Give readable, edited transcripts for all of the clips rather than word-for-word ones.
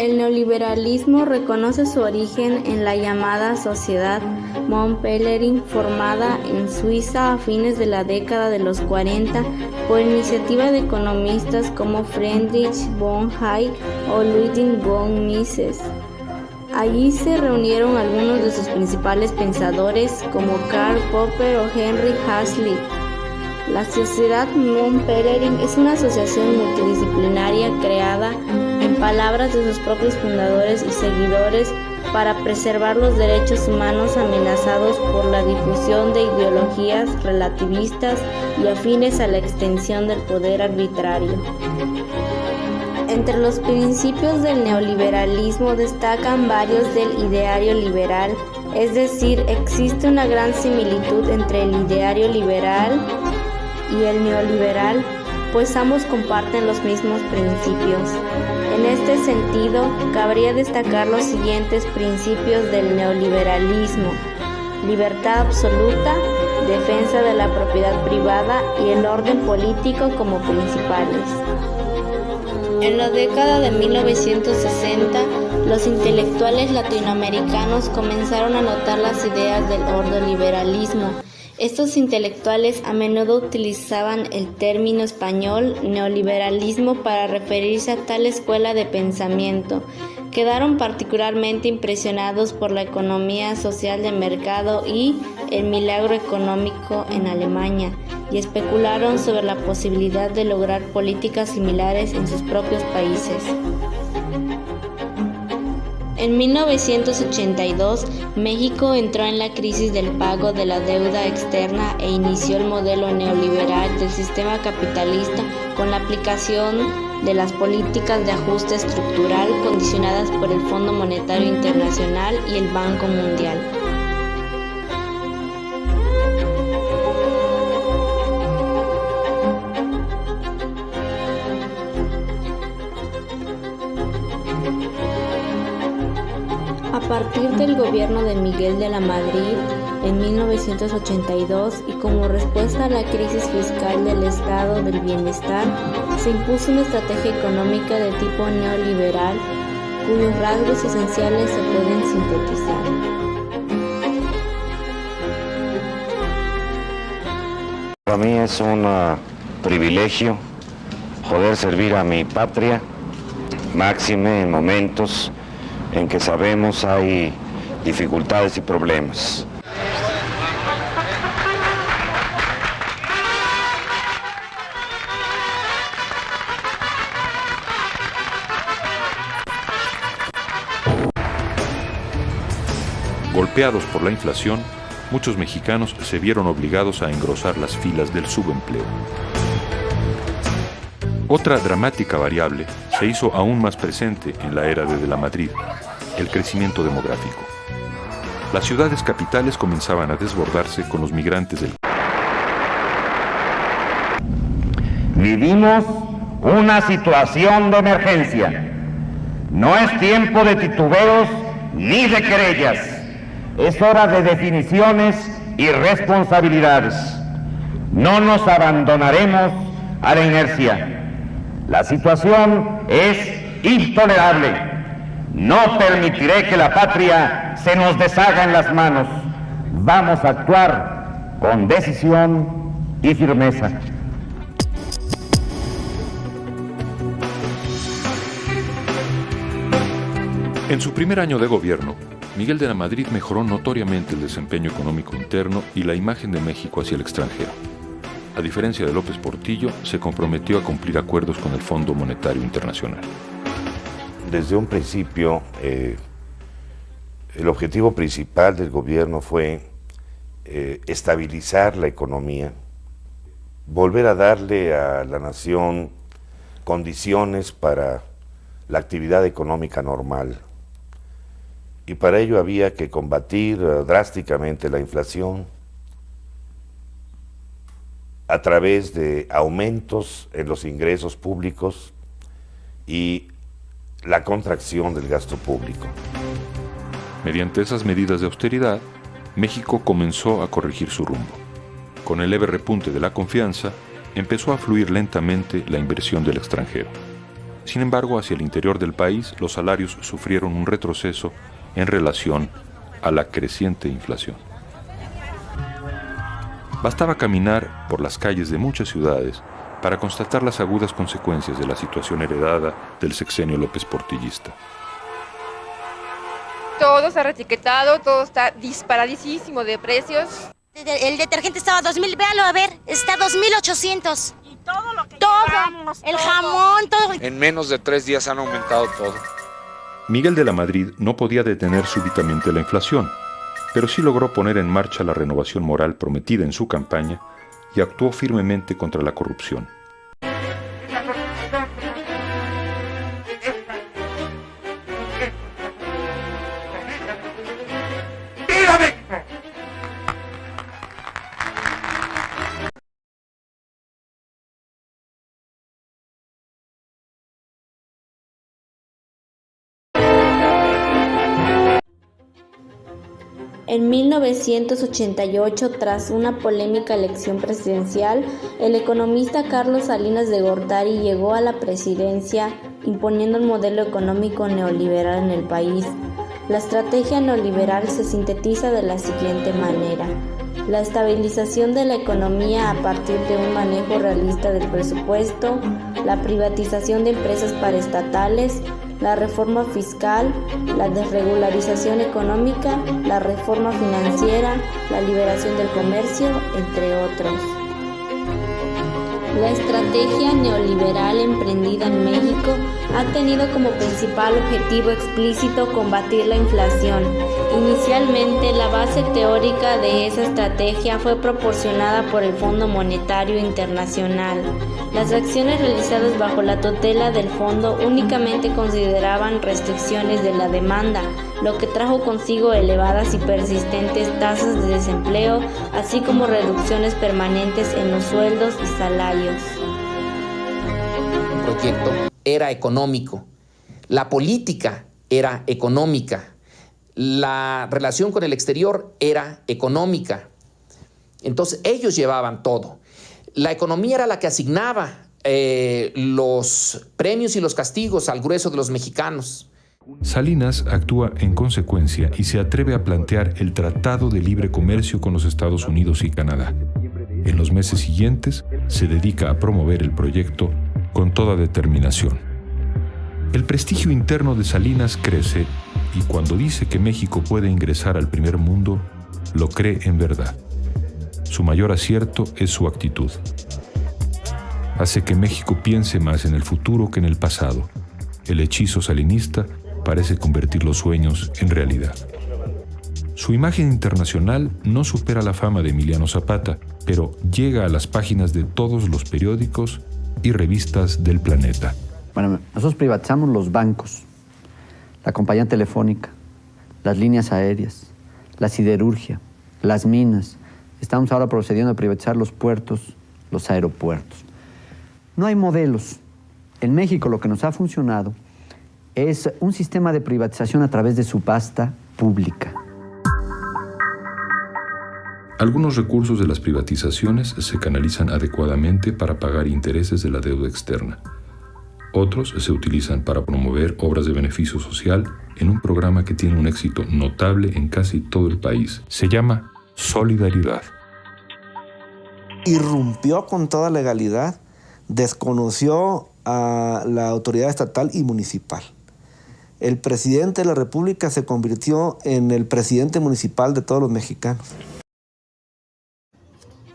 El neoliberalismo reconoce su origen en la llamada Sociedad Mont-Pelerin, formada en Suiza a fines de la década de los 40 por iniciativa de economistas como Friedrich von Hayek o Ludwig von Mises. Allí se reunieron algunos de sus principales pensadores como Karl Popper o Henry Hazlitt. La Sociedad Mont-Pelerin es una asociación multidisciplinaria creada, en palabras de sus propios fundadores y seguidores, para preservar los derechos humanos amenazados por la difusión de ideologías relativistas y afines a la extensión del poder arbitrario. Entre los principios del neoliberalismo destacan varios del ideario liberal, es decir, existe una gran similitud entre el ideario liberal y el neoliberal, pues ambos comparten los mismos principios. En este sentido, cabría destacar los siguientes principios del neoliberalismo: libertad absoluta, defensa de la propiedad privada y el orden político como principales. En la década de 1960, los intelectuales latinoamericanos comenzaron a notar las ideas del ordoliberalismo. Estos intelectuales a menudo utilizaban el término español neoliberalismo para referirse a tal escuela de pensamiento. Quedaron particularmente impresionados por la economía social de mercado y el milagro económico en Alemania, y especularon sobre la posibilidad de lograr políticas similares en sus propios países. En 1982, México entró en la crisis del pago de la deuda externa e inició el modelo neoliberal del sistema capitalista con la aplicación de las políticas de ajuste estructural condicionadas por el Fondo Monetario Internacional y el Banco Mundial. A partir del gobierno de Miguel de la Madrid en 1982 y como respuesta a la crisis fiscal del Estado del Bienestar, se impuso una estrategia económica de tipo neoliberal, cuyos rasgos esenciales se pueden sintetizar. Para mí es un privilegio poder servir a mi patria, máxime en momentos en que sabemos hay dificultades y problemas. Golpeados por la inflación, muchos mexicanos se vieron obligados a engrosar las filas del subempleo. Otra dramática variable se hizo aún más presente en la era de la Madrid: el crecimiento demográfico. Las ciudades capitales comenzaban a desbordarse con los migrantes del... Vivimos una situación de emergencia. No es tiempo de titubeos ni de querellas. Es hora de definiciones y responsabilidades. No nos abandonaremos a la inercia. La situación es intolerable. No permitiré que la patria se nos deshaga en las manos. Vamos a actuar con decisión y firmeza. En su primer año de gobierno, Miguel de la Madrid mejoró notoriamente el desempeño económico interno y la imagen de México hacia el extranjero. A diferencia de López Portillo, se comprometió a cumplir acuerdos con el Fondo Monetario Internacional. Desde un principio, el objetivo principal del gobierno fue estabilizar la economía, volver a darle a la nación condiciones para la actividad económica normal. Y para ello había que combatir drásticamente la inflación a través de aumentos en los ingresos públicos y la contracción del gasto público. Mediante esas medidas de austeridad, México comenzó a corregir su rumbo. Con el leve repunte de la confianza, empezó a fluir lentamente la inversión del extranjero. Sin embargo, hacia el interior del país, los salarios sufrieron un retroceso en relación a la creciente inflación. Bastaba caminar por las calles de muchas ciudades para constatar las agudas consecuencias de la situación heredada del sexenio López Portillista. Todo está reetiquetado, todo está disparadísimo de precios. El detergente estaba a 2,000, véalo a ver, está a 2,800. Y todo lo que todo, compramos, el todo. jamón, todo. En menos de 3 días han aumentado todo. Miguel de la Madrid no podía detener súbitamente la inflación, pero sí logró poner en marcha la renovación moral prometida en su campaña y actuó firmemente contra la corrupción. En 1988, tras una polémica elección presidencial, el economista Carlos Salinas de Gortari llegó a la presidencia imponiendo un modelo económico neoliberal en el país. La estrategia neoliberal se sintetiza de la siguiente manera: la estabilización de la economía a partir de un manejo realista del presupuesto, la privatización de empresas paraestatales, la reforma fiscal, la desregularización económica, la reforma financiera, la liberación del comercio, entre otros. La estrategia neoliberal emprendida en México ha tenido como principal objetivo explícito combatir la inflación. Inicialmente, la base teórica de esa estrategia fue proporcionada por el Fondo Monetario Internacional. Las acciones realizadas bajo la tutela del fondo únicamente consideraban restricciones de la demanda, lo que trajo consigo elevadas y persistentes tasas de desempleo, así como reducciones permanentes en los sueldos y salarios. El proyecto era económico, la política era económica, la relación con el exterior era económica. Entonces ellos llevaban todo. La economía era la que asignaba los premios y los castigos al grueso de los mexicanos. Salinas actúa en consecuencia y se atreve a plantear el Tratado de Libre Comercio con los Estados Unidos y Canadá. En los meses siguientes se dedica a promover el proyecto con toda determinación. El prestigio interno de Salinas crece y cuando dice que México puede ingresar al primer mundo, lo cree en verdad. Su mayor acierto es su actitud. Hace que México piense más en el futuro que en el pasado. El hechizo salinista parece convertir los sueños en realidad. Su imagen internacional no supera la fama de Emiliano Zapata, pero llega a las páginas de todos los periódicos y revistas del planeta. Bueno, nosotros privatizamos los bancos, la compañía telefónica, las líneas aéreas, la siderurgia, las minas. Estamos ahora procediendo a privatizar los puertos, los aeropuertos. No hay modelos. En México lo que nos ha funcionado es un sistema de privatización a través de subasta pública. Algunos recursos de las privatizaciones se canalizan adecuadamente para pagar intereses de la deuda externa. Otros se utilizan para promover obras de beneficio social en un programa que tiene un éxito notable en casi todo el país. Se llama Solidaridad. Irrumpió con toda legalidad, desconoció a la autoridad estatal y municipal. El presidente de la República se convirtió en el presidente municipal de todos los mexicanos.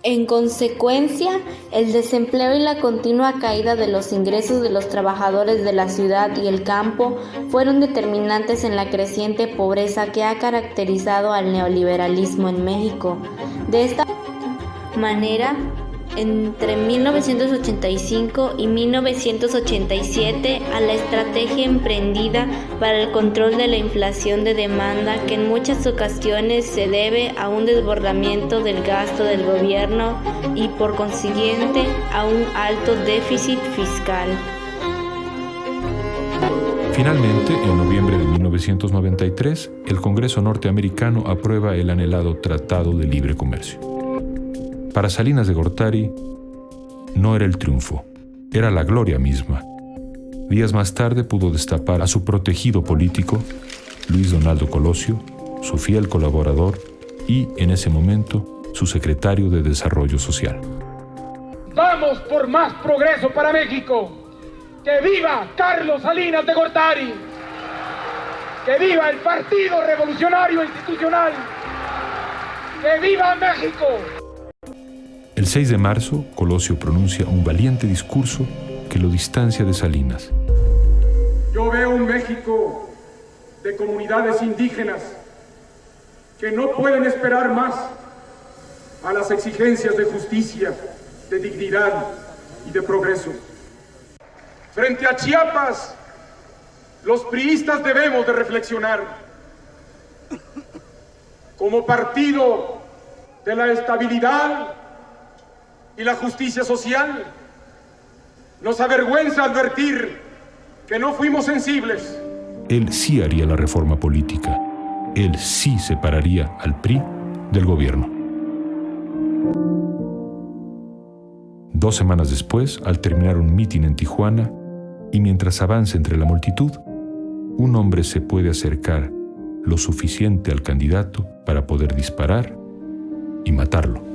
En consecuencia, el desempleo y la continua caída de los ingresos de los trabajadores de la ciudad y el campo fueron determinantes en la creciente pobreza que ha caracterizado al neoliberalismo en México. De esta manera, entre 1985 y 1987, a la estrategia emprendida para el control de la inflación de demanda, que en muchas ocasiones se debe a un desbordamiento del gasto del gobierno y por consiguiente a un alto déficit fiscal. Finalmente, en noviembre de 1993, el Congreso norteamericano aprueba el anhelado Tratado de Libre Comercio. Para Salinas de Gortari, no era el triunfo, era la gloria misma. Días más tarde pudo destapar a su protegido político, Luis Donaldo Colosio, su fiel colaborador y, en ese momento, su secretario de Desarrollo Social. ¡Vamos por más progreso para México! ¡Que viva Carlos Salinas de Gortari! ¡Que viva el Partido Revolucionario Institucional! ¡Que viva México! El 6 de marzo, Colosio pronuncia un valiente discurso que lo distancia de Salinas. Yo veo un México de comunidades indígenas que no pueden esperar más a las exigencias de justicia, de dignidad y de progreso. Frente a Chiapas, los priistas debemos de reflexionar. Como partido de la estabilidad y la justicia social, nos avergüenza advertir que no fuimos sensibles. Él sí haría la reforma política. Él sí separaría al PRI del gobierno. 2 semanas después, al terminar un mitin en Tijuana, y mientras avanza entre la multitud, un hombre se puede acercar lo suficiente al candidato para poder disparar y matarlo.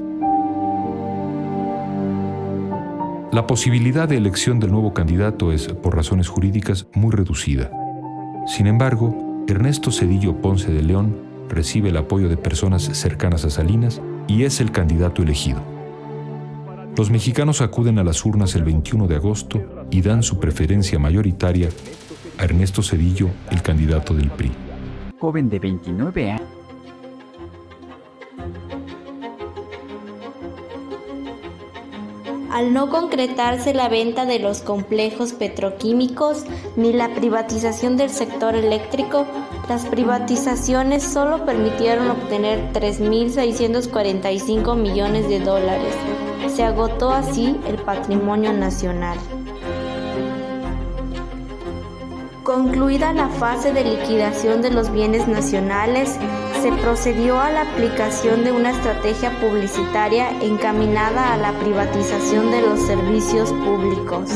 La posibilidad de elección del nuevo candidato es, por razones jurídicas, muy reducida. Sin embargo, Ernesto Zedillo Ponce de León recibe el apoyo de personas cercanas a Salinas y es el candidato elegido. Los mexicanos acuden a las urnas el 21 de agosto y dan su preferencia mayoritaria a Ernesto Zedillo, el candidato del PRI. Joven de 29 años. Al no concretarse la venta de los complejos petroquímicos ni la privatización del sector eléctrico, las privatizaciones solo permitieron obtener $3.645 millones. Se agotó así el patrimonio nacional. Concluida la fase de liquidación de los bienes nacionales, se procedió a la aplicación de una estrategia publicitaria encaminada a la privatización de los servicios públicos.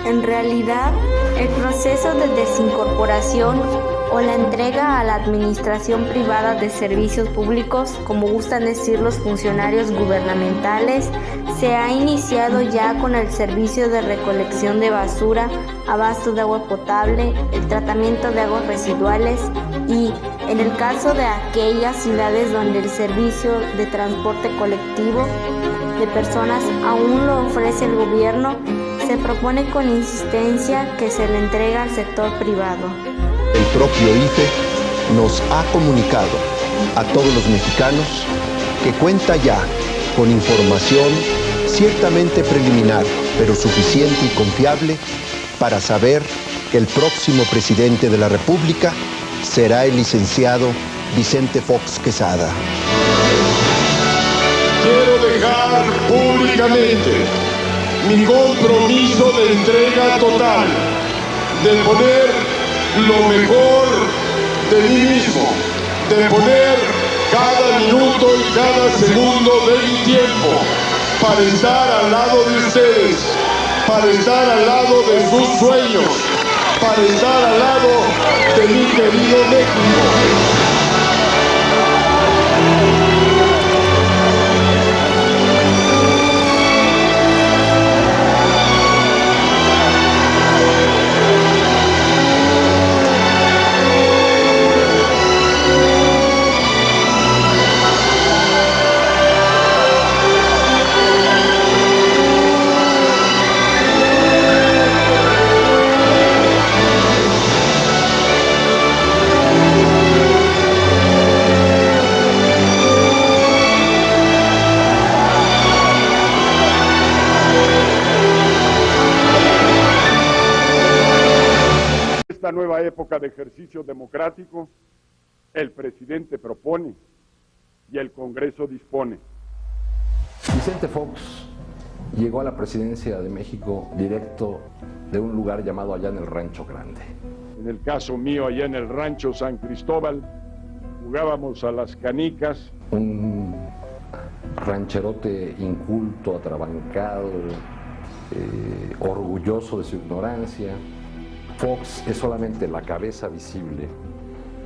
En realidad, el proceso de desincorporación o la entrega a la administración privada de servicios públicos, como gustan decir los funcionarios gubernamentales, se ha iniciado ya con el servicio de recolección de basura, abasto de agua potable, el tratamiento de aguas residuales y, en el caso de aquellas ciudades donde el servicio de transporte colectivo de personas aún lo ofrece el gobierno, se propone con insistencia que se le entregue al sector privado. El propio IFE nos ha comunicado a todos los mexicanos que cuenta ya con información ciertamente preliminar, pero suficiente y confiable para saber que el próximo presidente de la República será el licenciado Vicente Fox Quesada. Quiero dejar públicamente mi compromiso de entrega total, de poner lo mejor de mí mismo, de poner cada minuto y cada segundo de mi tiempo para estar al lado de ustedes, para estar al lado de sus sueños, para estar al lado de mi querido México. Esta nueva época de ejercicio democrático, el presidente propone y el Congreso dispone. Vicente Fox llegó a la presidencia de México directo de un lugar llamado allá en el Rancho Grande. En el caso mío, allá en el Rancho San Cristóbal, jugábamos a las canicas. Un rancherote inculto, atrabancado, orgulloso de su ignorancia. Fox es solamente la cabeza visible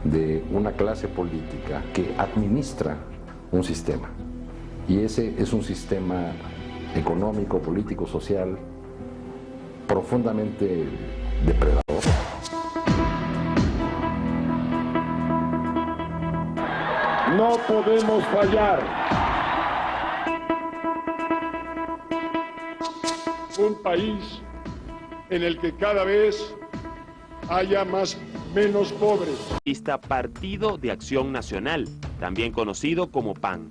de una clase política que administra un sistema. Y ese es un sistema económico, político, social, profundamente depredador. No podemos fallar. Un país en el que cada vez haya menos pobres. Partido de Acción Nacional, también conocido como PAN,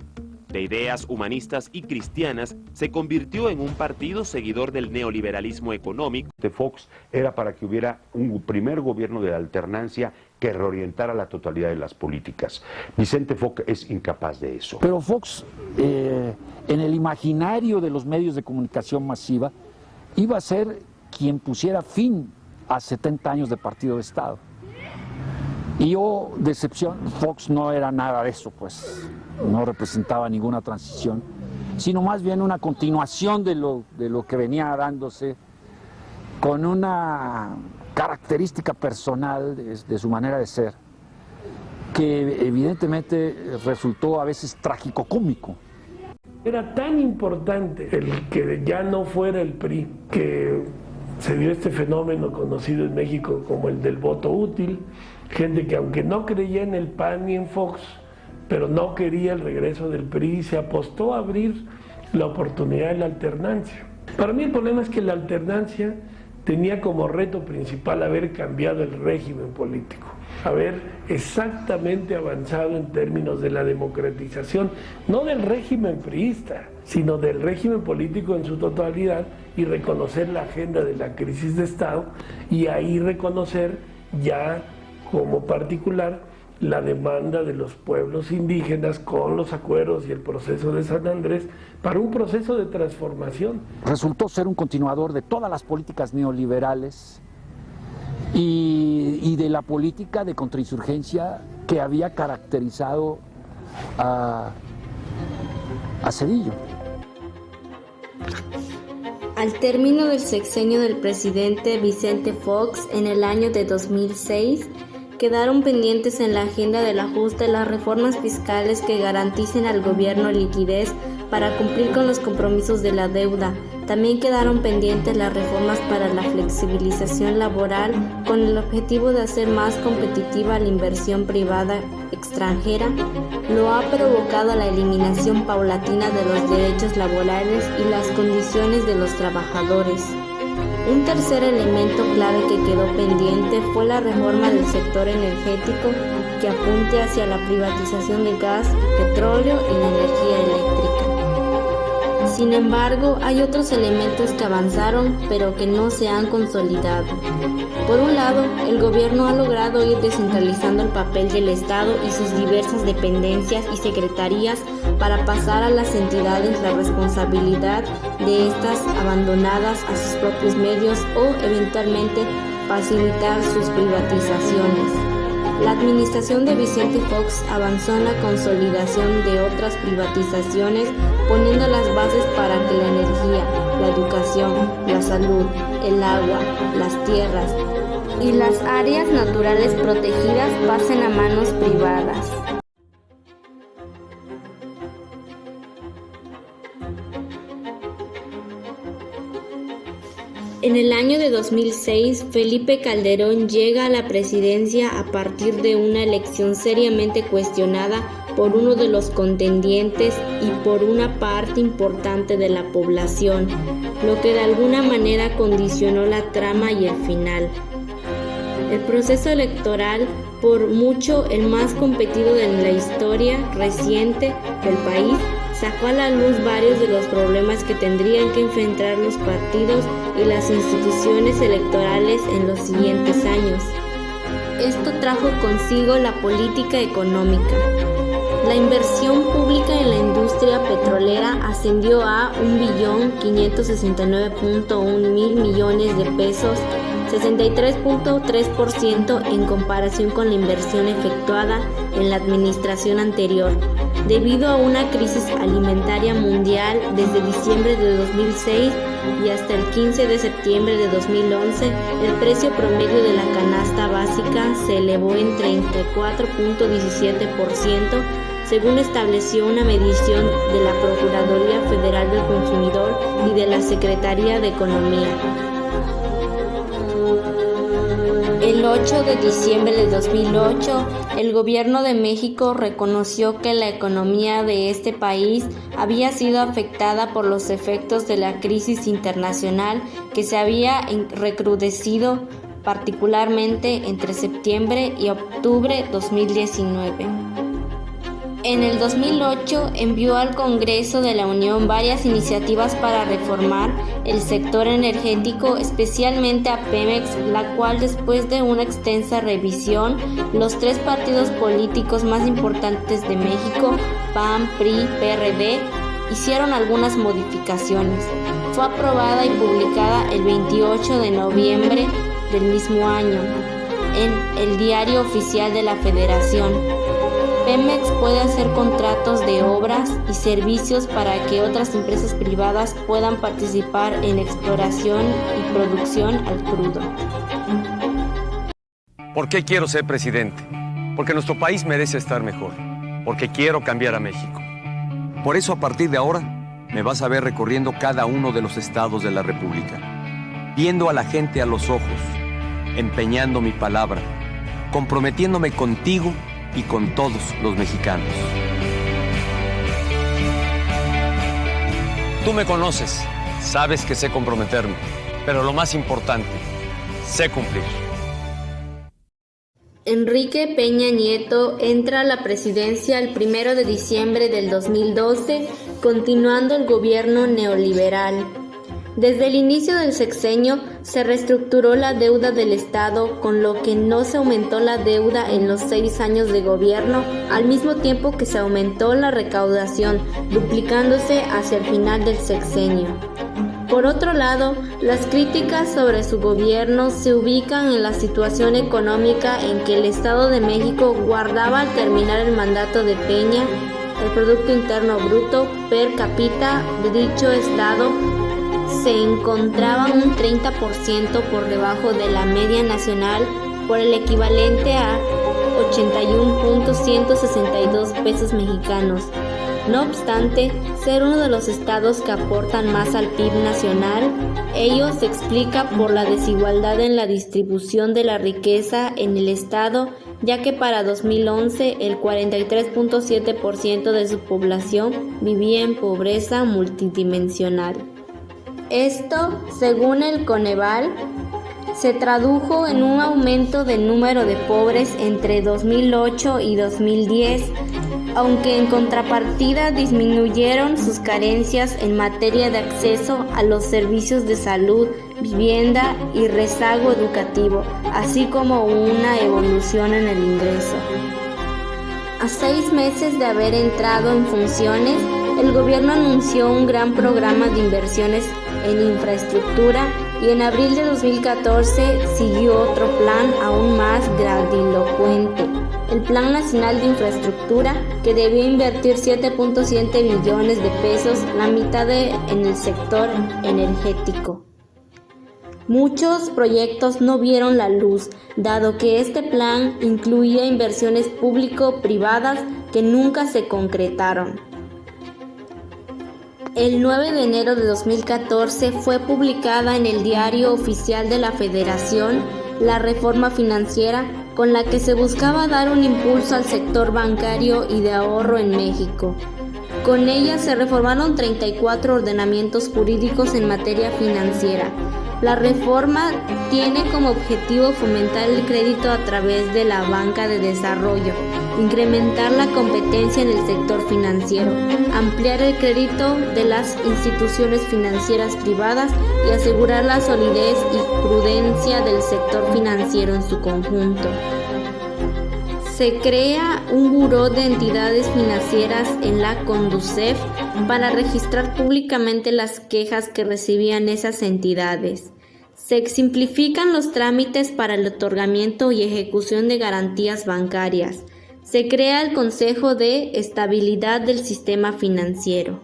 de ideas humanistas y cristianas, se convirtió en un partido seguidor del neoliberalismo económico. De Fox era para que hubiera un primer gobierno de alternancia que reorientara la totalidad de las políticas. Vicente Fox es incapaz de eso. Pero Fox, en el imaginario de los medios de comunicación masiva, iba a ser quien pusiera fin a 70 años de partido de Estado. Y yo, decepción, Fox no era nada de eso, pues no representaba ninguna transición, sino más bien una continuación de lo que venía dándose, con una característica personal de su manera de ser, que evidentemente resultó a veces trágico-cómico. Era tan importante el que ya no fuera el PRI, que se dio este fenómeno conocido en México como el del voto útil, gente que aunque no creía en el PAN ni en Fox, pero no quería el regreso del PRI, se apostó a abrir la oportunidad de la alternancia. Para mí el problema es que la alternancia tenía como reto principal haber cambiado el régimen político, haber exactamente avanzado en términos de la democratización, no del régimen priista, sino del régimen político en su totalidad, y reconocer la agenda de la crisis de Estado, y ahí reconocer ya como particular la demanda de los pueblos indígenas con los acuerdos y el proceso de San Andrés para un proceso de transformación. Resultó ser un continuador de todas las políticas neoliberales y de la política de contrainsurgencia que había caracterizado a Zedillo. Al término del sexenio del presidente Vicente Fox en el año de 2006, quedaron pendientes en la agenda del ajuste las reformas fiscales que garanticen al gobierno liquidez para cumplir con los compromisos de la deuda. También quedaron pendientes las reformas para la flexibilización laboral con el objetivo de hacer más competitiva la inversión privada extranjera. Lo ha provocado la eliminación paulatina de los derechos laborales y las condiciones de los trabajadores. Un tercer elemento clave que quedó pendiente fue la reforma del sector energético que apunte hacia la privatización del gas, petróleo y la energía eléctrica. Sin embargo, hay otros elementos que avanzaron pero que no se han consolidado. Por un lado, el gobierno ha logrado ir descentralizando el papel del Estado y sus diversas dependencias y secretarías para pasar a las entidades la responsabilidad de estas abandonadas a sus propios medios o eventualmente facilitar sus privatizaciones. La administración de Vicente Fox avanzó en la consolidación de otras privatizaciones, poniendo las bases para que la energía, la educación, la salud, el agua, las tierras y las áreas naturales protegidas pasen a manos privadas. En el año de 2006, Felipe Calderón llega a la presidencia a partir de una elección seriamente cuestionada por uno de los contendientes y por una parte importante de la población, lo que de alguna manera condicionó la trama y el final. El proceso electoral, por mucho el más competido en la historia reciente del país, sacó a la luz varios de los problemas que tendrían que enfrentar los partidos y las instituciones electorales en los siguientes años. Esto trajo consigo la política económica. La inversión pública en la industria petrolera ascendió a 1.569.1 mil millones de pesos, 63.3% en comparación con la inversión efectuada en la administración anterior. debido a una crisis alimentaria mundial desde diciembre de 2006 y hasta el 15 de septiembre de 2011, el precio promedio de la canasta básica se elevó en 34.17%, según estableció una medición de la Procuraduría Federal del Consumidor y de la Secretaría de Economía. El 8 de diciembre de 2008, el gobierno de México reconoció que la economía de este país había sido afectada por los efectos de la crisis internacional que se había recrudecido particularmente entre septiembre y octubre de 2019. En el 2008 envió al Congreso de la Unión varias iniciativas para reformar el sector energético, especialmente a Pemex, la cual, después de una extensa revisión, los tres partidos políticos más importantes de México, PAN, PRI, PRD, hicieron algunas modificaciones. Fue aprobada y publicada el 28 de noviembre del mismo año en el Diario Oficial de la Federación. Pemex puede hacer contratos de obras y servicios para que otras empresas privadas puedan participar en exploración y producción al crudo. ¿Por qué quiero ser presidente? Porque nuestro país merece estar mejor. Porque quiero cambiar a México. Por eso, a partir de ahora, me vas a ver recorriendo cada uno de los estados de la República, viendo a la gente a los ojos, empeñando mi palabra, comprometiéndome contigo y con todos los mexicanos. Tú me conoces, sabes que sé comprometerme, pero lo más importante, sé cumplir. Enrique Peña Nieto entra a la presidencia el 1 de diciembre del 2012, continuando el gobierno neoliberal. Desde el inicio del sexenio se reestructuró la deuda del Estado, con lo que no se aumentó la deuda en los 6 años de gobierno, al mismo tiempo que se aumentó la recaudación, duplicándose hacia el final del sexenio. Por otro lado, las críticas sobre su gobierno se ubican en la situación económica en que el Estado de México guardaba al terminar el mandato de Peña. El Producto Interno Bruto per cápita de dicho Estado se encontraba un 30% por debajo de la media nacional, por el equivalente a 81.162 pesos mexicanos. No obstante ser uno de los estados que aportan más al PIB nacional, ello se explica por la desigualdad en la distribución de la riqueza en el estado, ya que para 2011 el 43.7% de su población vivía en pobreza multidimensional. Esto, según el Coneval, se tradujo en un aumento del número de pobres entre 2008 y 2010, aunque en contrapartida disminuyeron sus carencias en materia de acceso a los servicios de salud, vivienda y rezago educativo, así como una evolución en el ingreso. A 6 meses de haber entrado en funciones, el gobierno anunció un gran programa de inversiones en infraestructura y en abril de 2014 siguió otro plan aún más grandilocuente, el Plan Nacional de Infraestructura, que debió invertir 7.7 billones de pesos, la mitad en el sector energético. Muchos proyectos no vieron la luz, dado que este plan incluía inversiones público-privadas que nunca se concretaron. El 9 de enero de 2014 fue publicada en el Diario Oficial de la Federación la reforma financiera con la que se buscaba dar un impulso al sector bancario y de ahorro en México. Con ella se reformaron 34 ordenamientos jurídicos en materia financiera. La reforma tiene como objetivo fomentar el crédito a través de la banca de desarrollo, incrementar la competencia en el sector financiero, ampliar el crédito de las instituciones financieras privadas y asegurar la solidez y prudencia del sector financiero en su conjunto. Se crea un buró de entidades financieras en la CONDUCEF para registrar públicamente las quejas que recibían esas entidades. Se simplifican los trámites para el otorgamiento y ejecución de garantías bancarias. Se crea el Consejo de Estabilidad del Sistema Financiero.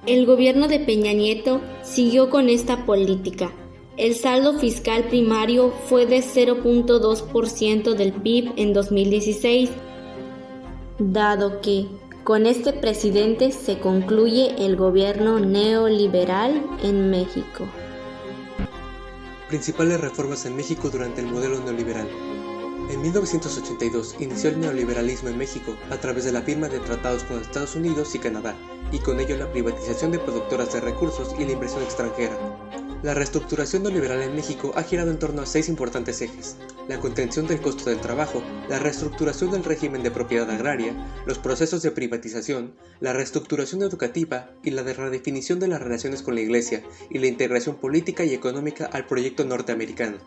El gobierno de Peña Nieto siguió con esta política. El saldo fiscal primario fue de 0.2% del PIB en 2016, dado que con este presidente se concluye el gobierno neoliberal en México. Principales reformas en México durante el modelo neoliberal. En 1982 inició el neoliberalismo en México a través de la firma de tratados con Estados Unidos y Canadá, y con ello la privatización de productoras de recursos y la inversión extranjera. La reestructuración neoliberal en México ha girado en torno a 6 importantes ejes: la contención del costo del trabajo, la reestructuración del régimen de propiedad agraria, los procesos de privatización, la reestructuración educativa y la redefinición de las relaciones con la Iglesia y la integración política y económica al proyecto norteamericano.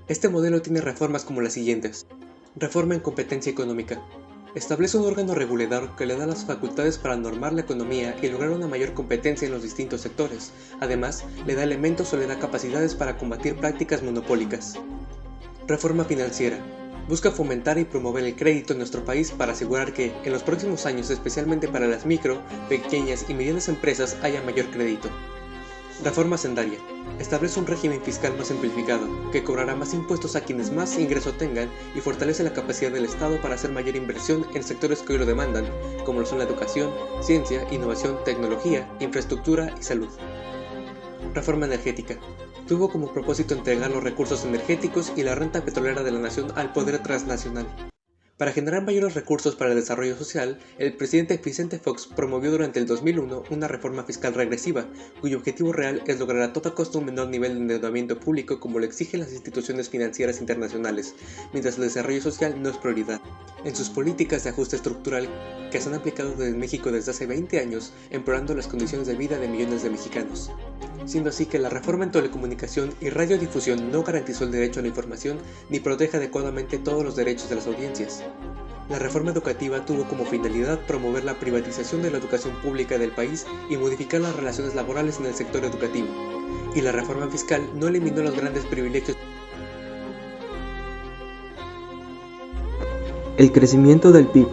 Este modelo tiene reformas como las siguientes. Reforma en competencia económica. Establece un órgano regulador que le da las facultades para normar la economía y lograr una mayor competencia en los distintos sectores. Además, le da elementos o le da capacidades para combatir prácticas monopólicas. Reforma financiera. Busca fomentar y promover el crédito en nuestro país para asegurar que, en los próximos años, especialmente para las micro, pequeñas y medianas empresas, haya mayor crédito. Reforma hacendaria. Establece un régimen fiscal más simplificado, que cobrará más impuestos a quienes más ingreso tengan y fortalece la capacidad del Estado para hacer mayor inversión en sectores que hoy lo demandan, como lo son la educación, ciencia, innovación, tecnología, infraestructura y salud. Reforma energética. Tuvo como propósito entregar los recursos energéticos y la renta petrolera de la nación al poder transnacional. Para generar mayores recursos para el desarrollo social, el presidente Vicente Fox promovió durante el 2001 una reforma fiscal regresiva, cuyo objetivo real es lograr a toda costa un menor nivel de endeudamiento público como lo exigen las instituciones financieras internacionales, mientras el desarrollo social no es prioridad. En sus políticas de ajuste estructural, que se han aplicado en México desde hace 20 años, empeorando las condiciones de vida de millones de mexicanos. Siendo así que la reforma en telecomunicación y radiodifusión no garantizó el derecho a la información ni protege adecuadamente todos los derechos de las audiencias. La reforma educativa tuvo como finalidad promover la privatización de la educación pública del país y modificar las relaciones laborales en el sector educativo. Y la reforma fiscal no eliminó los grandes privilegios. El crecimiento del PIB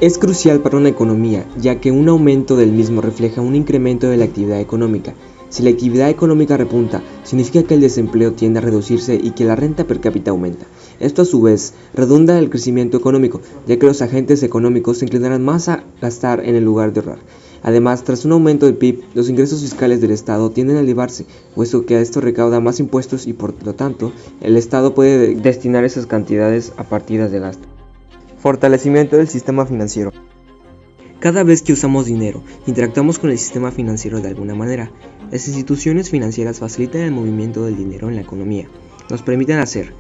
es crucial para una economía, ya que un aumento del mismo refleja un incremento de la actividad económica. Si la actividad económica repunta, significa que el desempleo tiende a reducirse y que la renta per cápita aumenta. Esto a su vez redunda en el crecimiento económico, ya que los agentes económicos se inclinarán más a gastar en el lugar de ahorrar. Además, tras un aumento del PIB, los ingresos fiscales del Estado tienden a elevarse, puesto que a esto recauda más impuestos y por lo tanto, el Estado puede destinar esas cantidades a partidas de gasto. Fortalecimiento del sistema financiero. Cada vez que usamos dinero, interactuamos con el sistema financiero de alguna manera. Las instituciones financieras facilitan el movimiento del dinero en la economía. Nos permiten hacer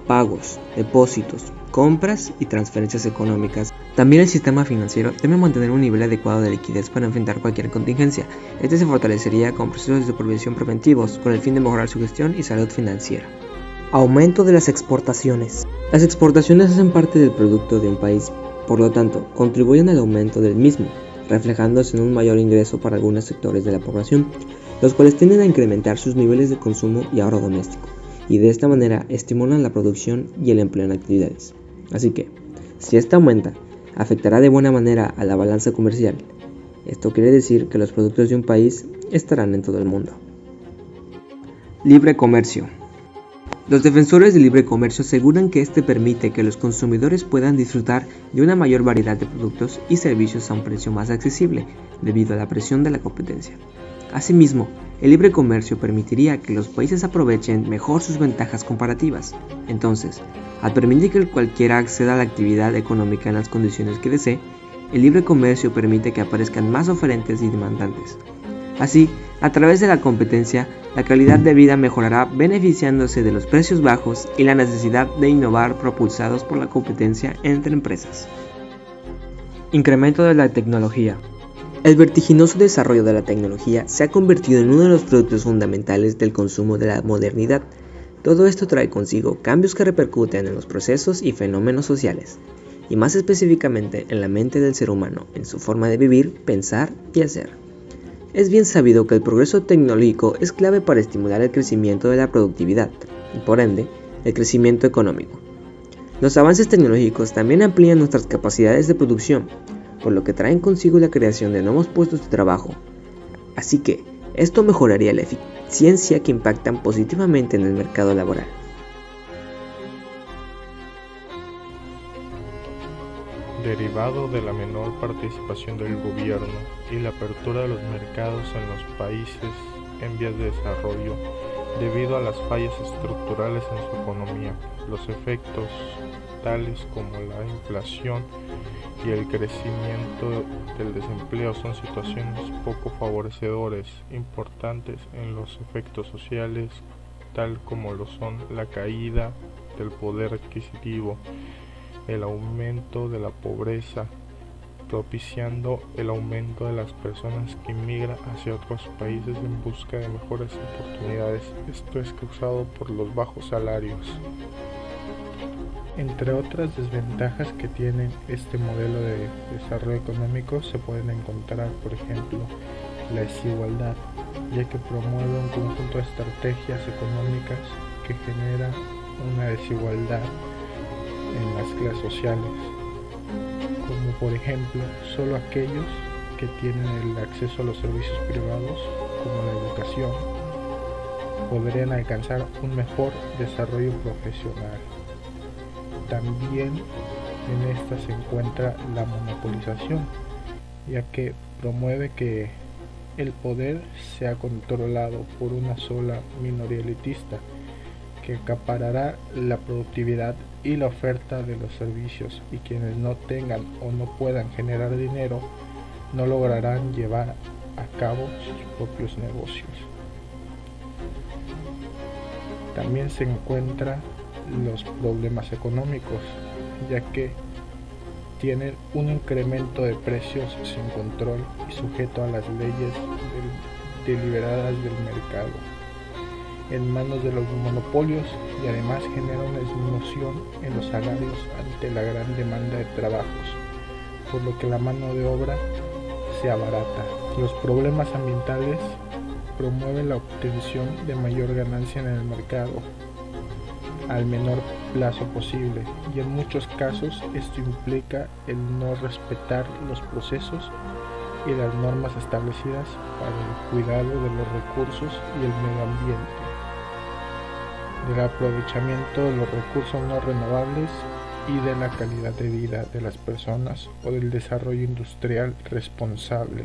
pagos, depósitos, compras y transferencias económicas. También el sistema financiero debe mantener un nivel adecuado de liquidez para enfrentar cualquier contingencia. Este se fortalecería con procesos de supervisión preventivos con el fin de mejorar su gestión y salud financiera. Aumento de las exportaciones. Las exportaciones hacen parte del producto de un país, por lo tanto, contribuyen al aumento del mismo, reflejándose en un mayor ingreso para algunos sectores de la población, los cuales tienden a incrementar sus niveles de consumo y ahorro doméstico, y de esta manera estimulan la producción y el empleo en actividades. Así que, si esta aumenta, afectará de buena manera a la balanza comercial. Esto quiere decir que los productos de un país estarán en todo el mundo. Libre comercio. Los defensores del libre comercio aseguran que este permite que los consumidores puedan disfrutar de una mayor variedad de productos y servicios a un precio más accesible, debido a la presión de la competencia. Asimismo, el libre comercio permitiría que los países aprovechen mejor sus ventajas comparativas. Entonces, al permitir que cualquiera acceda a la actividad económica en las condiciones que desee, el libre comercio permite que aparezcan más oferentes y demandantes. Así, a través de la competencia, la calidad de vida mejorará beneficiándose de los precios bajos y la necesidad de innovar propulsados por la competencia entre empresas. Incremento de la tecnología. El vertiginoso desarrollo de la tecnología se ha convertido en uno de los productos fundamentales del consumo de la modernidad. Todo esto trae consigo cambios que repercuten en los procesos y fenómenos sociales, y más específicamente en la mente del ser humano, en su forma de vivir, pensar y hacer. Es bien sabido que el progreso tecnológico es clave para estimular el crecimiento de la productividad y, por ende, el crecimiento económico. Los avances tecnológicos también amplían nuestras capacidades de producción, por lo que traen consigo la creación de nuevos puestos de trabajo. Así que, esto mejoraría la eficiencia que impactan positivamente en el mercado laboral. Derivado de la menor participación del gobierno y la apertura de los mercados en los países en vías de desarrollo, debido a las fallas estructurales en su economía, los efectos tales como la inflación y el crecimiento del desempleo son situaciones poco favorecedores, importantes en los efectos sociales, tal como lo son la caída del poder adquisitivo, el aumento de la pobreza, propiciando el aumento de las personas que migran hacia otros países en busca de mejores oportunidades. Esto es causado por los bajos salarios. Entre otras desventajas que tiene este modelo de desarrollo económico se pueden encontrar, por ejemplo, la desigualdad, ya que promueve un conjunto de estrategias económicas que genera una desigualdad en las clases sociales, como por ejemplo solo aquellos que tienen el acceso a los servicios privados como la educación podrían alcanzar un mejor desarrollo profesional. También en esta se encuentra la monopolización, ya que promueve que el poder sea controlado por una sola minoría elitista que acaparará la productividad y la oferta de los servicios, y quienes no tengan o no puedan generar dinero no lograrán llevar a cabo sus propios negocios. También se encuentran los problemas económicos, ya que tienen un incremento de precios sin control y sujeto a las leyes deliberadas del mercado en manos de los monopolios, y además genera una disminución en los salarios ante la gran demanda de trabajos, por lo que la mano de obra se abarata. Los problemas ambientales promueven la obtención de mayor ganancia en el mercado al menor plazo posible, y en muchos casos esto implica el no respetar los procesos y las normas establecidas para el cuidado de los recursos y el medio ambiente, del aprovechamiento de los recursos no renovables y de la calidad de vida de las personas o del desarrollo industrial responsable.